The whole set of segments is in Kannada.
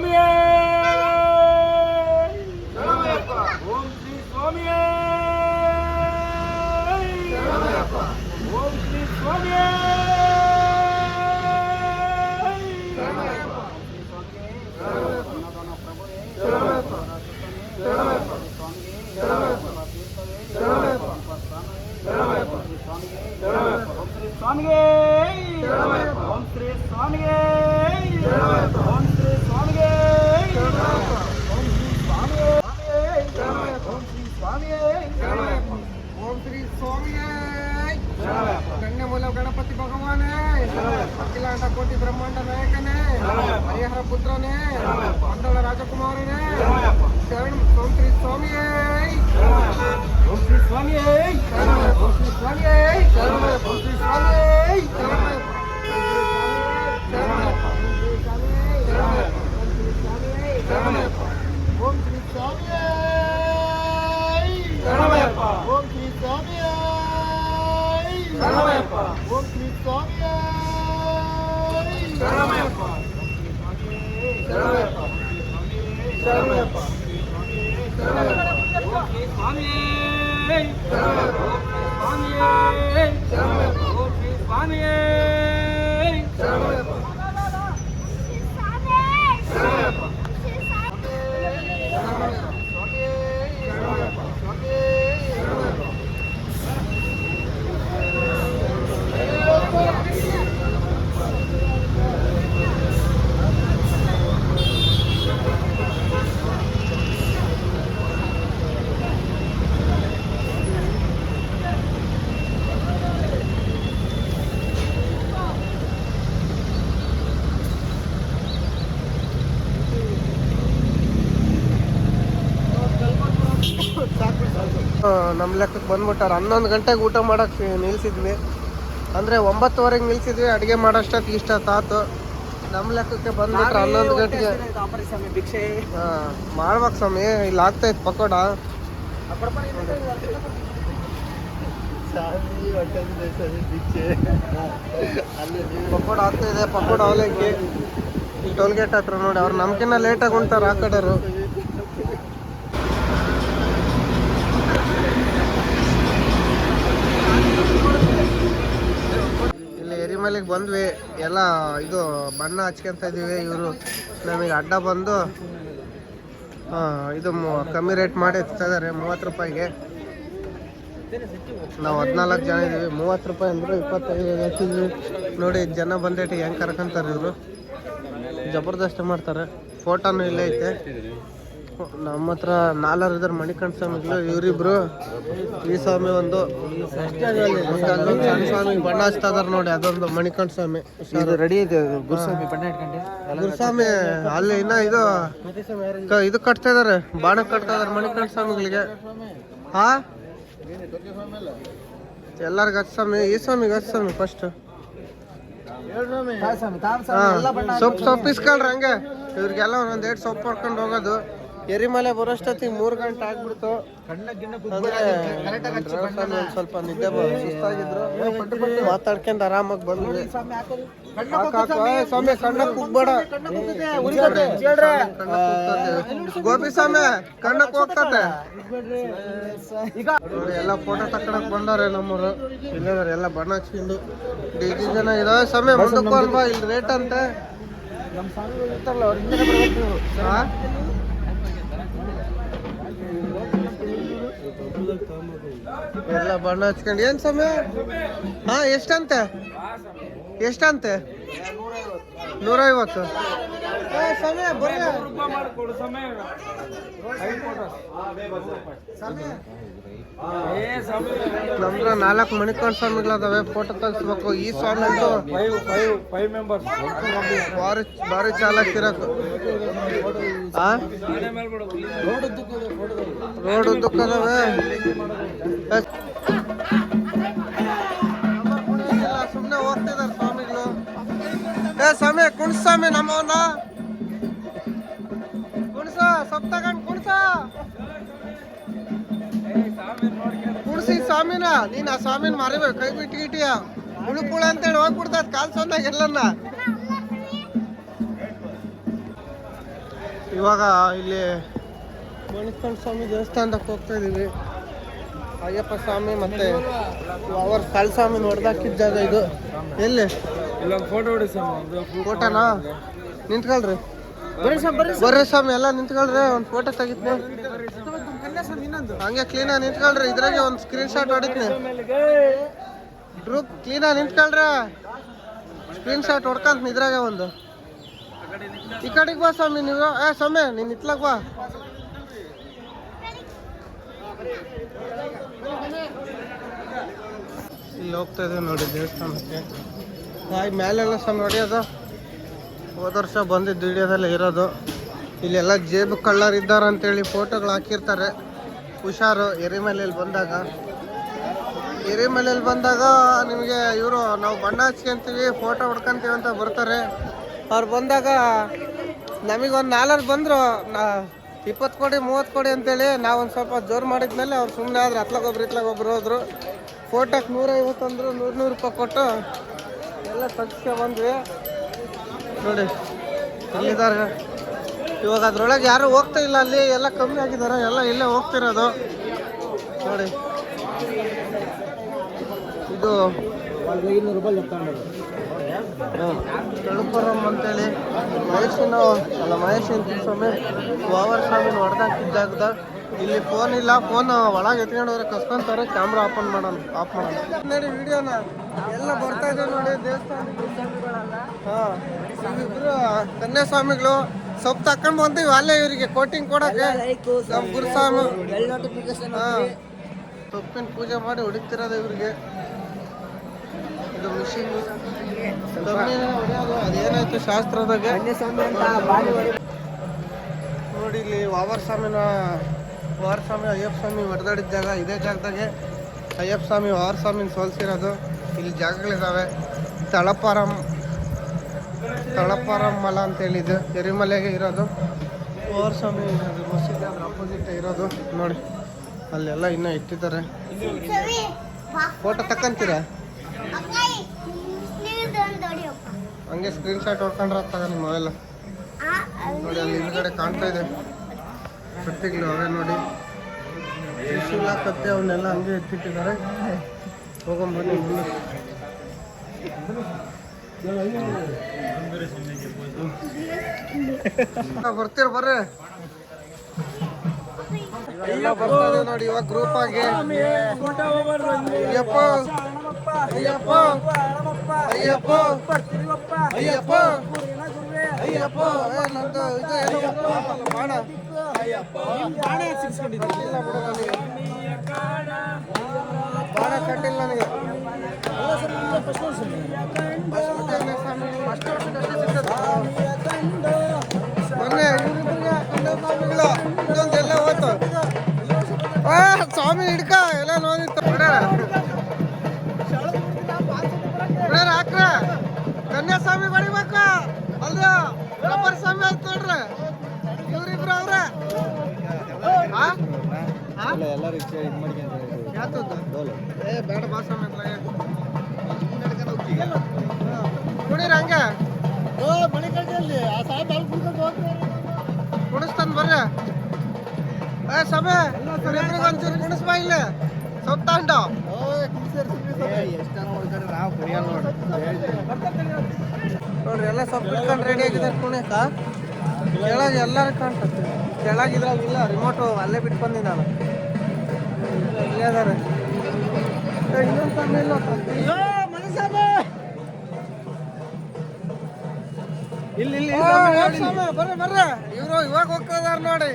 ಸ್ವಾಮಿಯೇ ಓಂ ಶ್ರೀ ಸ್ವಾಮಿಯೇ ಓಂ ಶ್ರೀ ಸ್ವಾಮಿಯೇ ಸ್ವಾಮಿಗೆ ಓಂ ಶ್ರೀ ಸ್ವಾಮಿಗೆ ಓಂ ಶ್ರೀ ಸ್ವಾಮಿಗೆ ಓಂ ಶ್ರೀ ಸ್ವಾಮಿಗೆ ಓಂ ಶ್ರೀ ಸ್ವಾಮಿಗೆ ಓಂ ಶ್ರೀ ಸ್ವಾಮಿಯೇ ಗಣ್ಯ ಮೂಲ ಗಣಪತಿ ಭಗವಾನೇ ಅಖಿಲಾಂಡ ಕೋಟಿ ಬ್ರಹ್ಮಾಂಡ ನಾಯಕನೇ ಹರಿಹರ ಪುತ್ರನೇ ಮಂಡಳ ರಾಜಕುಮಾರನೇ ಶರಣ ಓಂ ಶ್ರೀ ಸ್ವಾಮಿಯೇ ಓಂ ಶ್ರೀ ಸ್ವಾಮಿಯೇ ಓಂ ಶ್ರೀ ಸ್ವಾಮಿಯೇ ಓಂ ಶ್ರೀ ಸ್ವಾಮಿಯೇ ಓಂ ಶ್ರೀ ಸ್ವಾಮಿಯೇ ಓಂ ಶ್ರೀ ಸ್ವಾಮಿಯೇ ಓಂ ಶ್ರೀ ಸ್ವಾಮಿಯೇ ನಮ್ಮ ಲೆಕ್ಕಕ್ಕೆ ಬಂದ್ಬಿಟ್ಟಾರ 11 ಗಂಟೆಗೆ ಊಟ ಮಾಡಕ್ಕೆ ನಿಲ್ಸಿದ್ವಿ ಅಂದರೆ 9:30 ನಿಲ್ಸಿದ್ವಿ ಅಡುಗೆ ಮಾಡೋಷ್ಟೊತ್ತಿಗೆ ಇಷ್ಟೊತ್ತಾತು ನಮ್ಮ ಲೆಕ್ಕಕ್ಕೆ ಬಂದ್ಬಿಟ್ರೆ 11 ಗಂಟೆಗೆ ಭಿಕ್ಷೆ ಮಾಡ್ಬೇಕು ಸ್ವಾಮಿ ಇಲ್ಲಿ ಆಗ್ತೈತೆ ಪಕೋಡ ಪಕೋಡ ಆಗ್ತಾಯಿದೆ ಪಕೋಡ ಅವಲಕ್ಕಿ ಇಲ್ಲಿ ಟೋಲ್ ಗೇಟ್ ಹತ್ರ ನೋಡಿ ಅವ್ರು ನಮ್ಗಿನ್ನ ಲೇಟಾಗಿ ಉಂಟಾರ ಆ ಕಡೆಯವರು ಇಲ್ಲಿ ಎರಿಮಲೆಗೆ ಬಂದ್ವಿ ಎಲ್ಲ ಇದು ಬಣ್ಣ ಹಚ್ಕೊಂತ ಇದೀವಿ ಇವರು ನಮಗೆ ಅಡ್ಡ ಬಂದು ಇದು ಕಮ್ಮಿ ರೇಟ್ ಮಾಡಿ ಇದ್ದಾರೆ 30 ರೂಪಾಯಿಗೆ ನಾವು 14 ಜನ ಇದೀವಿ 30 ರೂಪಾಯಿ ಅಂದ್ರೆ 25 ಹಾಕಿದ್ವಿ ನೋಡಿ ಜನ ಬಂದೇಟಿ ಹೆಂಗೆ ಕರ್ಕೊಂತಾರೆ ಇವರು ಜಬರ್ದಸ್ತ್ ಮಾಡ್ತಾರೆ ಫೋಟೋನು ಇಲ್ಲೇ ಐತೆ ನಮ್ಮ ಹತ್ರ 4 ಇದ್ದಾರೆ ಮಣಿಕಂಠ ಸ್ವಾಮಿಗಳು ಇವರಿಬ್ರು ಈ ಸ್ವಾಮಿ ಒಂದು ಸಣ್ಣ ಸ್ವಾಮಿ ಬಣ್ಣ ಹಚ್ತಾ ಇದಾರೆ ನೋಡಿ ಅದೊಂದು ಮಣಿಕಂಠ ಸ್ವಾಮಿ ರೆಡಿ ಇದೆ ಗುರುಸ್ವಾಮಿ ಬಣ್ಣ ಇಟ್ಕೊಂಡೆ ಗುರುಸ್ವಾಮಿ ಅಲ್ಲಿ ಇನ್ನ ಇದು ಕಟ್ತಾ ಇದಾರೆ ಬಾಣ ಕಟ್ತಾ ಇದಾರೆ ಮಣಿಕಂಠ ಸ್ವಾಮಿಗಳಿಗೆ ಹಾ ಎಲ್ಲರಿಗೂ ಹಚ್ಚ ಸ್ವಾಮಿ ಈ ಸ್ವಾಮಿಗೆ ಹಚ್ಚ ಸ್ವಾಮಿ ಫಸ್ಟ್ ಸೊಪ್ಪು ಇಸ್ಕೊಳ್ರಿ ಹಂಗೆ ಇವ್ರಿಗೆಲ್ಲ ಒಂದೊಂದು 2 ಸೊಪ್ಪು ಹೊಡ್ಕೊಂಡು ಹೋಗೋದು ಎರಿಮಲೆ ಬರೋಷ್ಟೊತ್ತಿಗೆ 3 ಗಂಟೆ ಆಗ್ಬಿಡ್ತು ಸ್ವಲ್ಪ ನಿದ್ದೆ ಸುಸ್ತಾಗಿದ್ರು ಮಾತಾಡ್ಕೊಂಡು ಆರಾಮಾಗಿ ಬಂದ್ವಿ ಸ್ವಾಮಿ ಕಣ್ಣ ಕುಗ್ಬೇಡ ಗೋಪಿ ಸ್ವಾಮಿ ಕಣ್ಣಕ್ಕೆ ಹೋಗ್ತತೆ ಎಲ್ಲ ಫೋಟೋ ತಕೊಳಕ್ ಬಂದವ್ರೆ ನಮ್ಮರು ಇಲ್ಲವ್ರೆ ಎಲ್ಲ ಬಣ್ಣ ಹಚ್ಕೊಂಡು ಡಿಜಿ ಜನ ಇದಾವೆ ಸ್ವಾಮಿ ಮುಂದಕ್ಕೂ ಅಲ್ವಾ ಇಲ್ಲಿ ರೇಟ್ ಅಂತೆ ಎಲ್ಲ ಬಣ್ಣ ಹಚ್ಕೊಂಡು ಏನ್ ಸ್ವಾಮಿ ಹಾ ಎಷ್ಟಂತೆ 150 ಸಮಯ ನಮ್ದ್ರ 4 ಮಣಿಕಂಠ ಸ್ವಾಮಿಗಳದಾವೆ ಫೋಟೋ ತೆಗಿಸ್ಬೇಕು ಈ ಸ್ವಾಮಿ ಅಂತೂ 5 ಮೆಂಬರ್ಸ್ ಭಾರಿ ಚಾಲಕ್ಕಿರಕು ರೋಡ್ ಉದ್ದಕ್ಕದಾವೆ ಸುಮ್ಮನೆ ಹೋಗ್ತಿದಾರೆ ಸ್ವಾಮಿಗಳು ಸ್ವಾಮಿ ಕುಣ್ಸ್ವಾಮಿ ನಮ್ಮವನ್ನ ಕುಣ್ಸ ಸೊಪ್ಪು ತಗೊಂಡು ಕುಣ್ಸಿ ಸ್ವಾಮಿನ ನೀನ್ ಆ ಸ್ವಾಮಿನ ಮಾರಿಬೇಕು ಕೈ ಬಿಟ್ಟಿಯ ಉಳುಪುಳ ಅಂತೇಳಿ ಹೋಗ್ಬಿಡ್ತದ ಕಾಲ್ ಸೊಂದಾಗ ಎಲ್ಲನ್ನ ಇವಾಗ ಇಲ್ಲಿ ಮಣಿಕಂಠ ಸ್ವಾಮಿ ದೇವಸ್ಥಾನಕ್ಕೆ ಹೋಗ್ತಾ ಇದೀವಿ. ಅಯ್ಯಪ್ಪ ಸ್ವಾಮಿ ಮತ್ತೆ ಅವ್ರ ಕಾಳಸ್ವಾಮಿ ನೋಡ್ದಾಕಿದ್ದ ಜಾಗ ಇದು. ಎಲ್ಲಿ ಇಲ್ಲೊಂದು ಫೋಟೋ ಹೊಡಿ ಫೋಟೋನಾ? ನಿಂತ್ಕೊಳ್ರಿ ಬರ್ರಿ ಸ್ವಾಮಿ ಎಲ್ಲ ನಿಂತ್ಕೊಳ್ರಿ, ಒಂದು ಫೋಟೋ ತೆಗಿತ್ನಿ. ಹಂಗೆ ಕ್ಲೀನಾಗಿ ನಿಂತ್ಕೊಳ್ರಿ, ಇದ್ರಾಗೆ ಒಂದು ಸ್ಕ್ರೀನ್ ಶಾಟ್ ಹೊಡಿತ್ನಿ. ಗ್ರೂಪ್ ಕ್ಲೀನಾಗಿ ನಿಂತ್ಕೊಳ್ರಿ, ಸ್ಕ್ರೀನ್ ಶಾಟ್ ಹೊಡ್ಕಂತ ಇದ್ರಾಗೆ ಒಂದು. ಈ ಕಡೆಗೆ ಬಾ ಸ್ವಾಮಿ ನೀವು. ಸ್ವಾಮಿ ನೀನು ಇತ್ಲಾಗ ಬಾ. ಇಲ್ಲಿ ಹೋಗ್ತಾ ಇದ್ದೀವಿ ನೋಡಿ ದೇವಸ್ಥಾನಕ್ಕೆ. ಮೇಲೆಲ್ಲ ಸ್ವಾಮಿ ಹೊಡಿಯೋದು ಹೋದ ವರ್ಷ ಬಂದಿದ್ದು ವಿಡಿಯೋದಲ್ಲೇ ಇರೋದು. ಇಲ್ಲೆಲ್ಲ ಜೇಬು ಕಳ್ಳರ್ ಇದ್ದಾರೆ ಅಂತೇಳಿ ಫೋಟೋಗಳು ಹಾಕಿರ್ತಾರೆ. ಹುಷಾರು ಎರಿಮಲೆಯಲ್ಲಿ ಬಂದಾಗ. ಎರಿಮಲೆಯಲ್ಲಿ ಬಂದಾಗ ನಿಮಗೆ ಇವರು ನಾವು ಬಣ್ಣ ಹಚ್ಕೊಂತೀವಿ ಫೋಟೋ ಹೊಡ್ಕೊಂತೀವಿ ಅಂತ ಬರ್ತಾರೆ. ಅವ್ರು ಬಂದಾಗ ನಮಗೊಂದು 4 ಬಂದರು 20 ಕೊಡಿ 30 ಕೊಡಿ ಅಂತೇಳಿ ನಾವೊಂದು ಸ್ವಲ್ಪ ಜೋರು ಮಾಡಿದ್ಮೇಲೆ ಅವ್ರು ಸುಮ್ಮನೆ ಆದ್ರೆ ಅತ್ಲಾಗೊಬ್ರು ಇತ್ಲಾಗೊಬ್ರು ಹೋದ್ರು. ಫೋಟೋಕ್ಕೆ 150 ಅಂದರು, 100 ರೂಪಾಯಿ ಕೊಟ್ಟು ಎಲ್ಲ ತೆಗ್ಸ್ಕೊ ಬಂದ್ವಿ ನೋಡಿ. ಎಲ್ಲಿದ್ದಾರೆ ಇವಾಗ? ಅದ್ರೊಳಗೆ ಯಾರು ಹೋಗ್ತಾ ಇಲ್ಲ, ಅಲ್ಲಿ ಎಲ್ಲ ಕಮ್ಮಿ ಆಗಿದ್ದಾರೆ, ಎಲ್ಲ ಇಲ್ಲೇ ಹೋಗ್ತಿರೋದು ನೋಡಿ. ಇದು 200 ರೂಪಾಯಿ ತಗೊಂಡು ತಳುಪುರಂ ಅಂತೇಳಿ ಮಹೇಶಿನ ಸ್ವಾಮಿ ವಾವರ್ ಸ್ವಾಮಿನ ಹೊಡೆದಾಕಿದ್ದಾಗದ. ಇಲ್ಲಿ ಫೋನ್ ಇಲ್ಲ, ಫೋನ್ ಒಳಗೆ ಎತ್ಕೊಂಡವ್ರೆ ಕಸ್ಕೊಂತಾರೆ. ಕ್ಯಾಮ್ರಾ ಆಫ್ ಮಾಡೋಣ ನೋಡಿ ವಿಡಿಯೋನ ಎಲ್ಲ ಬರ್ತಾ ಇದೆ ನೋಡಿ ದೇವಸ್ಥಾನಕ್ಕೆ. ಹಾಂ ಇವಿಬ್ರು ಕನ್ಯಾಸ್ವಾಮಿಗಳು ಸೊಪ್ಪು ತಕೊಂಡ್ ಬಂತೀವಿ ಅಲ್ಲೇ ಇವರಿಗೆ ಕೋಟಿಂಗ್ ಕೊಡಕ್ಕೆ. ನಮ್ಮ ಗುರುಸ್ವಾಮಿ ಹಾಂ ಸೊಪ್ಪಿನ ಪೂಜೆ ಮಾಡಿ ಹೊಡಿತಿರೋದು ಇವ್ರಿಗೆ. ಇದು ಮಿಷಿನ್ ಹೊಡೆಯೋದು ಅದೇನಾಯ್ತು ಶಾಸ್ತ್ರದಾಗೆ ನೋಡಿ. ಇಲ್ಲಿ ವಾವರ್ ಸ್ವಾಮಿ ಅಯ್ಯಪ್ಪ ಸ್ವಾಮಿ ಹೊಡೆದಾಡಿದ ಜಾಗ ಇದೇ ಜಾಗದಾಗೆ. ಅಯ್ಯಪ್ಪ ಸ್ವಾಮಿ ವಾವರ್ ಸ್ವಾಮಿನ ಸೋಲ್ಸಿರೋದು. ಇಲ್ಲಿ ಜಾಗಗಳಿದ್ದಾವೆ. ತಳಪಾರಂ ಮಲ ಅಂತೇಳಿದ್ದು ಎರಿಮಲೆಗೆ ಇರೋದು. ವಾವರ್ ಸ್ವಾಮಿ ಮಸೀದಿ ಅದ್ರ ಅಪೋಸಿಟ್ ಇರೋದು ನೋಡಿ. ಅಲ್ಲೆಲ್ಲ ಇನ್ನೂ ಇಟ್ಟಿದ್ದಾರೆ. ಫೋಟೋ ತಕ್ಕಂತೀರಾ? ಹಂಗೆ ಸ್ಕ್ರೀನ್ ಶಾಟ್ ಹೊಡ್ಕೊಂಡ್ರೆ ಆಗ್ತದ ನಿಮ್ಮ ಮೊಬೈಲ್ ನೋಡಿ. ಅಲ್ಲಿ ಹಿಂದ್ಗಡೆ ಕಾಣ್ತಾ ಇದೆ ಕತ್ತೆಗಳು ಅವೇ ನೋಡಿ. ತ್ರಿಶೂಲ ಕತ್ತೆ ಅವನ್ನೆಲ್ಲ ಹಂಗೆ ಎತ್ತಿಟ್ಟಿದ್ದಾರೆ. ಹೋಗೊಂಬನ್ನಿ ಮುಂದೆ. ಬರ್ತೀರ ಬರ್ರಿ. ಎಲ್ಲ ಬರ್ತಾ ಇದೆ ನೋಡಿ ಇವಾಗ ಗ್ರೂಪ್ ಆಗಿ. ಅಯ್ಯಪ್ಪ ಅಯ್ಯಪ್ಪ ಅಯ್ಯಪ್ಪ ಅಯ್ಯಪ್ಪ ಅಯ್ಯಪ್ಪ ನಂದು ಇದು ಏನೋ ಬಾಣ ಕಟ್ಟಿಲ್ಲ ಬಿಡು ನನಗೆ. ಬಾಣ ಕಟ್ಟಿಲ್ಲ ನನಗೆ. ಮೊನ್ನೆ ಇವರಿಬ್ಬರಿಗೆ ಸ್ವಾಮಿಗಳು ಇನ್ನೊಂದೆಲ್ಲ ಹೋಯ್ತು. ಸ್ವಾಮಿ ಹಿಡ್ಕ ಎಲ್ಲ ನೋಡಿತ್ತು ಹಾಕ್ರ. ಕನ್ಯಾಸ್ವಾಮಿ ಬಡಿಬೇಕ ಅಲ್ದ ರಬ್ಬರ್ ಸ್ವಾಮಿ ಆಯ್ತು ನೋಡ್ರಿ. ಇವ್ರಿಬ್ರು ಅವ್ರ ಬೇಡ ಬಾ ಸ್ವಾಮಿ ಕುಣೀರ ಹಂಗೆ ಕುಣಿಸ್ತಾನ ಬರ್ರಿ. ಸ್ವಾಮಿ ಇವ್ರಿಬ್ರಿಗೆ ಒಂಚೂರು ಕುಣಿಸ್ಬಾ ಇಲ್ಲಿ ಸೊಪ್ಪು ತಗೊಂಡು. ನೋಡ್ರಿ ಎಲ್ಲ ಸೊಪ್ಪು ಇಟ್ಕೊಂಡು ರೆಡಿ ಆಗಿದ್ದಾರೆ ಕುಣಿಯಕ. ಕೆಳಗೆ ಎಲ್ಲರೂ ಕಾಣ್ತದೆ. ಕೆಳಗಿದ್ರಾಗ ಇಲ್ಲ ರಿಮೋಟು ಅಲ್ಲೇ ಬಿಟ್ಟು ಬಂದಿ ನಾನು. ಇಲ್ಲೇ ಅದಾರೆ. ಇನ್ನೊಂದು ಸ್ವಾಮಿ ಇಲ್ಲ ಇಲ್ಲಿ ಬರ್ರಿ ಬರ್ರಿ. ಇವರು ಇವಾಗ ಹೋಗ್ತಾ ಇದಾರೆ ನೋಡಿ.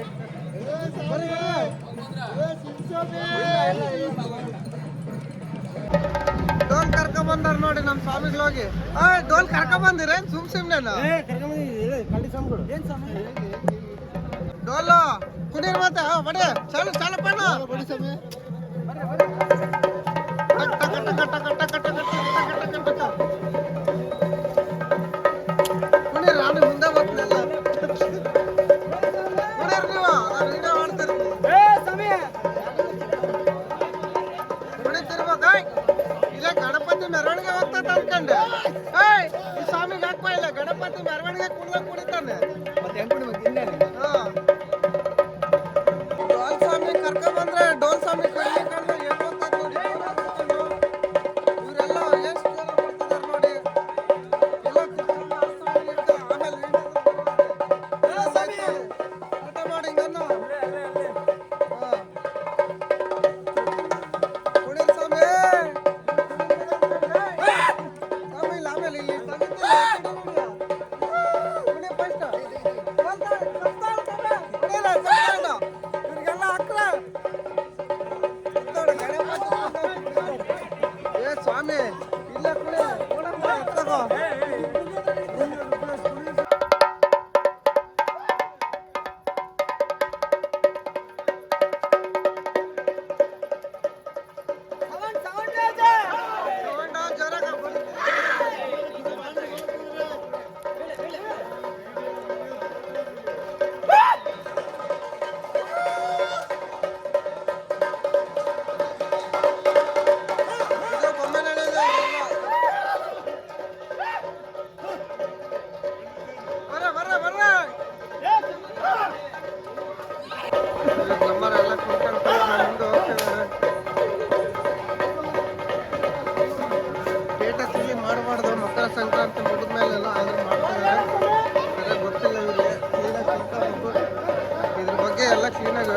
ಡೋಲ್ ಕರ್ಕ ಬಂದಾರ ನೋಡಿ ನಮ್ಮ ಸ್ವಾಮಿಗಳು ಹೋಗಿ. ಡೋಲ್ ಕರ್ಕ ಬಂದಿರ ಸುಮ್ನೆ ಡೋಲು ಕುಡೀರ್ ಮತ್ತೆ ಬಡಿ ಚಾಲು ಚಾಲು ಪಣ್ಣ ಕುಡೀರ್ ನಾನು ಮುಂದೆ ಬರ್ತೀನಲ್ಲ ಕುಡೀರ್ ನೀವು ನಾನು ವಿಡಿಯೋ ಮಾಡ್ತಿರ್ತೀನಿ. ಕುಡಿತಿರ್ಬೇಕ ಇಲ್ಲ ಗಣಪತಿ ಮೆರವಣಿಗೆ ಹೋಗ್ತೈತೆ ಅನ್ಕಂಡೆ. ಈ ಸ್ವಾಮಿಗೆ ಹಾಕ್ಬಾ ಇಲ್ಲ ಗಣಪತಿ ಮೆರವಣಿಗೆ ಕುಡ್ದಾಗ ಕುಡಿತಾನೆ. ಮತ್ತೆ ಹೆಂಗ್ ಕುಡಿಬೇಕು?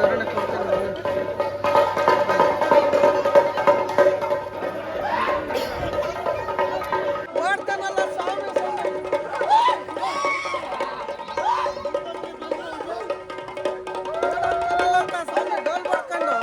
ಶರಣ ಕೊಡ್ತೀನಿ. ಮಾಡ್ತಾನಲ್ಲ ಸ್ವಾಮಿ ಸ್ವಾಮಿ ಡೋಲ್ ಮಾಡ್ಕೊಂಡು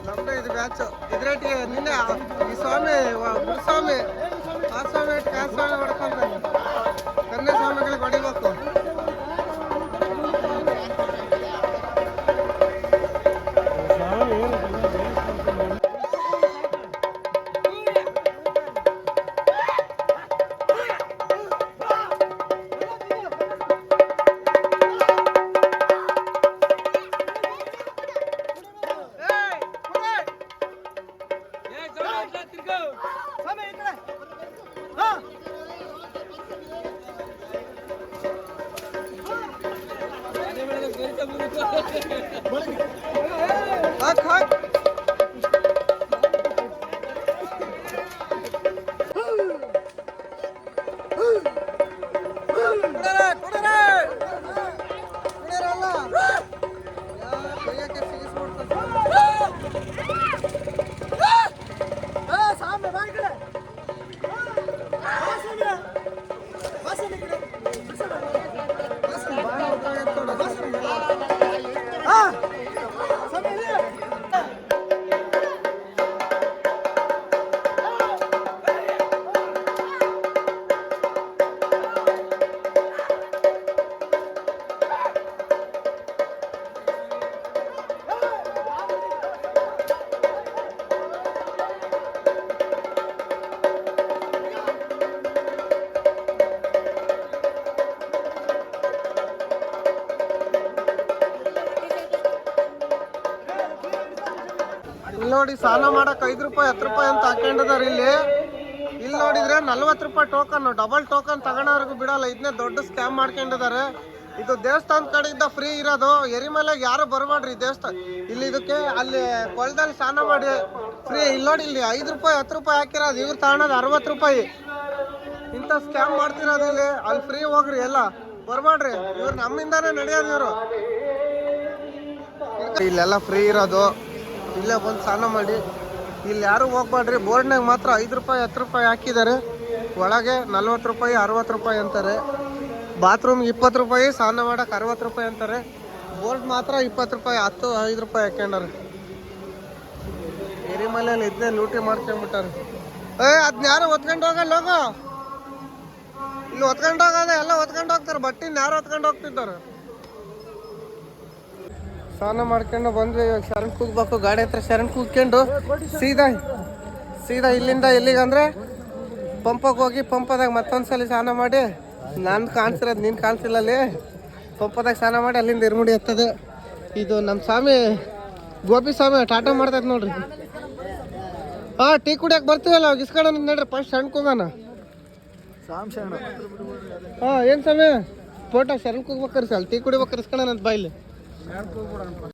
ನಮ್ದು ಇದು ಬ್ಯಾಚ್ ಇದ್ರೇಟಿಗೆ ನಿನ್ನೆ ಈ ಸ್ವಾಮಿ ಗುರುಸ್ವಾಮಿ ಆ ಸ್ವಾಮಿ ಆ ಸ್ವಾಮಿ ಹೊಡ್ಕೊಂತಾನೆ ಕನ್ಯಾ ಸ್ವಾಮಿಗಳಿಗೆ ಹೊಡಿಬೇಕು. ಹಾಕ್ ಹಾಕ್ ಇಲ್ಲಿ ನೋಡಿ ಸ್ನಾನ ಮಾಡಕ್ 5 ರೂಪಾಯಿ 10 ರೂಪಾಯಿ ಅಂತ ಹಾಕೊಂಡಿದಾರೆ ಇಲ್ಲಿ ನೋಡಿದ್ರೆ 40 ರೂಪಾಯಿ ಟೋಕನ್, ಡಬಲ್ ಟೋಕನ್ ತಗೊಳೋರ್ಗು ಬಿಡಲ್ಲ. ಇದನ್ನೇ ದೊಡ್ಡ ಸ್ಕ್ಯಾಮ್ ಮಾಡ್ಕೊಂಡಿದ್ದಾರೆ. ಇದು ದೇವಸ್ಥಾನದ ಕಡೆಯಿಂದ ಫ್ರೀ ಇರೋದು. ಎರಿಮಲೆಗೆ ಯಾರು ಬರಬೇಡ್ರಿ ದೇವಸ್ಥಾನ ಇಲ್ಲಿ. ಇದಕ್ಕೆ ಅಲ್ಲಿ ಕೊಳದಲ್ಲಿ ಸ್ನಾನ ಮಾಡಿ ಫ್ರೀ. ಇಲ್ಲಿ ನೋಡಿ ಇಲ್ಲಿ 5 ರೂಪಾಯಿ 10 ರೂಪಾಯಿ ಹಾಕಿರೋದು, ಇವ್ರು ತಗೊಳೋದು 60 ರೂಪಾಯಿ. ಇಂಥ ಸ್ಕ್ಯಾಮ್ ಮಾಡ್ತಿರೋದು ಇಲ್ಲಿ. ಅಲ್ಲಿ ಫ್ರೀ ಹೋಗ್ರಿ, ಎಲ್ಲ ಬರಬೇಡ್ರಿ. ಇವ್ರು ನಮ್ಮಿಂದಾನೇ ನಡೆಯೋದು ಇವರು. ಇಲ್ಲೆಲ್ಲ ಫ್ರೀ ಇರೋದು, ಇಲ್ಲೇ ಬಂದು ಸ್ನಾನ ಮಾಡಿ. ಇಲ್ಲಿ ಯಾರು ಹೋಗ್ಬೇಡ್ರಿ. ಬೋರ್ಡ್ನಾಗ ಮಾತ್ರ 5 ರೂಪಾಯಿ 10 ರೂಪಾಯಿ ಹಾಕಿದ್ದಾರೆ. ಒಳಗೆ 40 ರೂಪಾಯಿ 60 ರೂಪಾಯಿ ಅಂತಾರೆ. ಬಾತ್ರೂಮ್ಗೆ 20 ರೂಪಾಯಿ, ಸ್ನಾನ ಮಾಡಕ್ಕೆ 60 ರೂಪಾಯಿ ಅಂತಾರೆ. ಬೋರ್ಡ್ ಮಾತ್ರ 20 ರೂಪಾಯಿ 5 ರೂಪಾಯಿ ಹಾಕ್ಯಂಡಾರೆ. ಎರಿಮಲೆಯಲ್ಲಿ ಇದನ್ನೇ ಲೂಟಿ ಮಾಡ್ಕೊಂಡ್ಬಿಟ್ಟಾರೆ. ಅದನ್ನ ಯಾರು ಹೊತ್ಕೊಂಡು ಹೋಗಲ್ಲ, ಹೋಗೋ ಇಲ್ಲಿ ಹೊತ್ಕೊಂಡು ಹೋಗೋದೆ. ಎಲ್ಲ ಹೊತ್ಕೊಂಡು ಹೋಗ್ತಾರೆ, ಬಟ್ಟಿನ ಯಾರು ಹೊತ್ಕೊಂಡು ಹೋಗ್ತಿದ್ದಾರೆ. ಸ್ನಾನ ಮಾಡ್ಕೊಂಡು ಬಂದ್ವಿ. ಇವಾಗ ಶರಣ್ ಕೂಗ್ಬೇಕು. ಗಾಡಿ ಹತ್ರ ಶರಣ್ ಕೂಗ್ಕೊಂಡು ಸೀದಾ ಇಲ್ಲಿಂದ ಎಲ್ಲಿಗಂದ್ರೆ ಪಂಪಕ್ಕೆ ಹೋಗಿ ಪಂಪದಾಗ ಮತ್ತೊಂದ್ಸಲಿ ಸ್ನಾನ ಮಾಡಿ. ನಾನು ಕಾಣಿಸಿರೋದು ನೀನು ಕಾಣಿಸಿಲ್ಲ. ಅಲ್ಲಿ ಪಂಪದಾಗ ಸ್ನಾನ ಮಾಡಿ ಅಲ್ಲಿಂದ ಇರ್ಮುಡಿ ಎತ್ತದೆ. ಇದು ನಮ್ಮ ಸ್ವಾಮಿ ಗೋಪಿ ಸ್ವಾಮಿ ಟಾಟಾ ಮಾಡ್ತೈತೆ ನೋಡ್ರಿ. ಟೀ ಕುಡಿಯಕ್ಕೆ ಬರ್ತೀವಲ್ಲ, ಅವಾಗ ಇಸ್ಕೊಂಡು ನೋಡ್ರಿ. ಫಸ್ಟ್ ಶರಣ್ ಕೂಗೋಣ. ಏನು ಸ್ವಾಮಿ ಫೋಟೋ ಶರಣ್ ಕೂಗ್ಬೇಕಾರೆ ಅಲ್ಲಿ ಟೀ ಕುಡಿಬೇಕಾರೆ ಇಸ್ಕೊಳ್ಳೋಣ ಅಂತ ಬಾಯಿಲಿ.